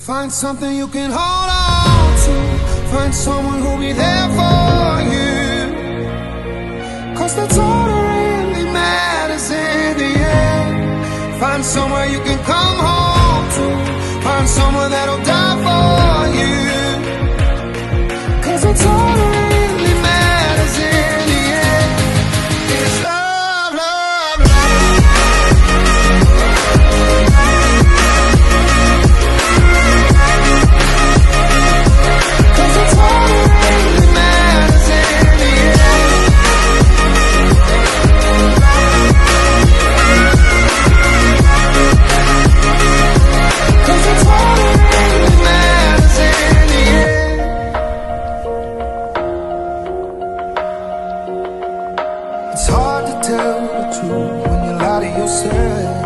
Find something you can hold on to. Find someone who'll be there for you. Cause that's all that really matters in the end. Find somewhere you can come home to. Find someone that'll die for you. Cause that's all that really matters in the end. It's love, love, love. Cause that's all that really matters in the end. Cause that's all that really matters in the end. It's hard to tell the truth when you lie to yourself.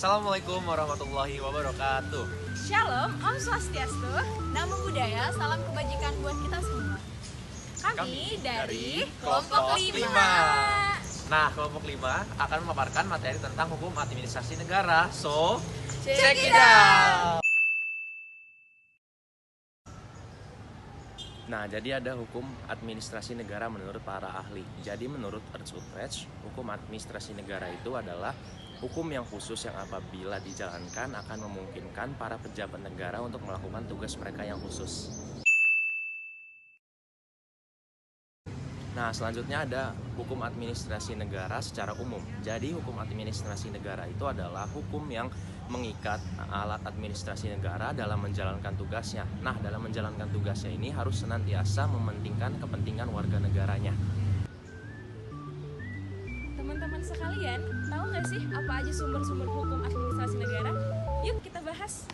Assalamualaikum warahmatullahi wabarakatuh. Shalom, Om Swastiastu, Namo Buddhaya, salam kebajikan buat kita semua. Kami dari kelompok 5. Nah, kelompok 5 akan memaparkan materi tentang hukum administrasi negara. So, Check it out. Nah, jadi ada hukum administrasi negara menurut para ahli. Jadi menurut Ernst Utrecht, hukum administrasi negara itu adalah hukum yang khusus yang apabila dijalankan akan memungkinkan para pejabat negara untuk melakukan tugas mereka yang khusus. Nah, selanjutnya ada hukum administrasi negara secara umum. Jadi hukum administrasi negara itu adalah hukum yang mengikat alat administrasi negara dalam menjalankan tugasnya. Nah, dalam menjalankan tugasnya ini harus senantiasa mementingkan kepentingan warga negaranya. Teman-teman sekalian, tahu nggak sih apa aja sumber-sumber hukum administrasi negara? Yuk kita bahas.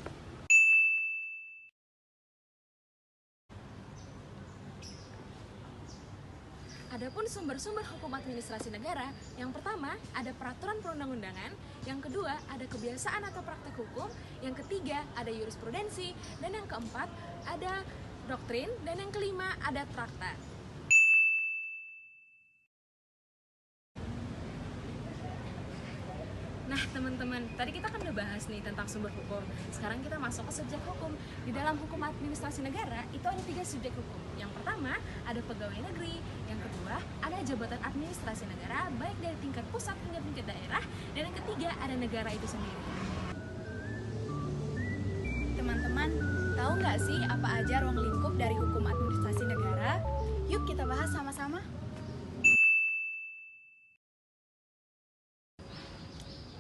Adapun sumber-sumber hukum administrasi negara, yang pertama ada peraturan perundang-undangan, yang kedua ada kebiasaan atau praktek hukum, yang ketiga ada jurisprudensi, dan yang keempat ada doktrin, dan yang kelima ada traktat. Nah teman-teman, tadi kita kan udah bahas nih tentang sumber hukum. Sekarang kita masuk ke subjek hukum. Di dalam hukum administrasi negara itu ada 3 subjek hukum. Yang pertama ada pegawai negeri, yang kedua ada jabatan administrasi negara baik dari tingkat pusat hingga tingkat daerah, dan yang ketiga ada negara itu sendiri. Teman-teman, tahu nggak sih apa aja ruang lingkup dari hukum administrasi negara? Yuk kita bahas sama-sama.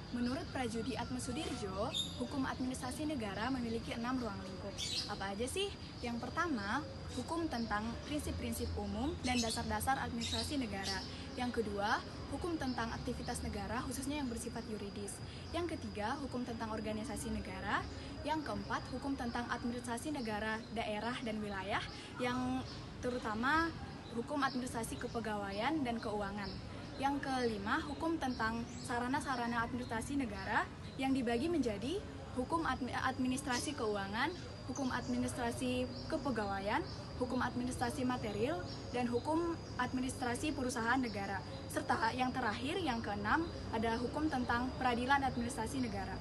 Menurut Prajudi Atmasudirjo, hukum administrasi negara memiliki 6 ruang lingkup. Apa aja sih? Yang pertama, hukum tentang prinsip-prinsip umum dan dasar-dasar administrasi negara. Yang kedua, hukum tentang aktivitas negara khususnya yang bersifat yuridis. Yang ketiga, hukum tentang organisasi negara. Yang keempat, hukum tentang administrasi negara, daerah, dan wilayah, yang terutama hukum administrasi kepegawaian dan keuangan. Yang kelima, hukum tentang sarana-sarana administrasi negara yang dibagi menjadi hukum administrasi keuangan, hukum administrasi kepegawaian, hukum administrasi material, dan hukum administrasi perusahaan negara. Serta yang terakhir, yang keenam, ada hukum tentang peradilan administrasi negara.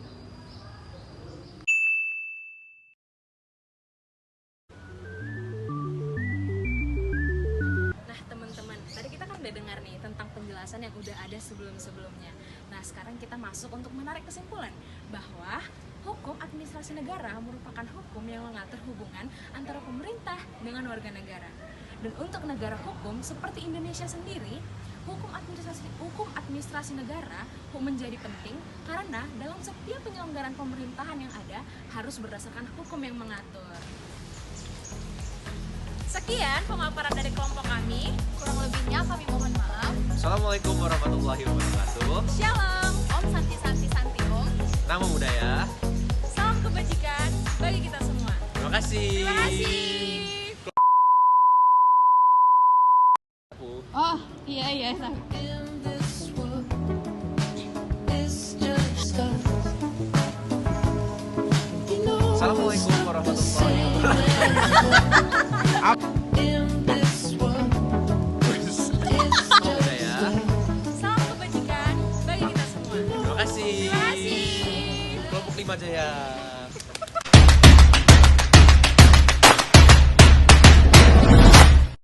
Dengar nih tentang penjelasan yang udah ada sebelum-sebelumnya. Nah, sekarang kita masuk untuk menarik kesimpulan bahwa hukum administrasi negara merupakan hukum yang mengatur hubungan antara pemerintah dengan warga negara. Dan untuk negara hukum seperti Indonesia sendiri, hukum administrasi negara menjadi penting karena dalam setiap penyelenggaraan pemerintahan yang ada harus berdasarkan hukum yang mengatur. Sekian pemaparan dari kelompok kami. Kurang lebihnya kami mohon maaf. Assalamualaikum warahmatullahi wabarakatuh. Shalom, Om Santi Om. Namo Buddhaya. Salam kebajikan bagi kita semua. Terima kasih. Terima kasih. Oh, iya. Assalamualaikum warahmatullahi wabarakatuh. Udah ya. Salam kebajikan bagi kita semua. Terima kasih. Terima kasih. Kelompok 5 Jaya.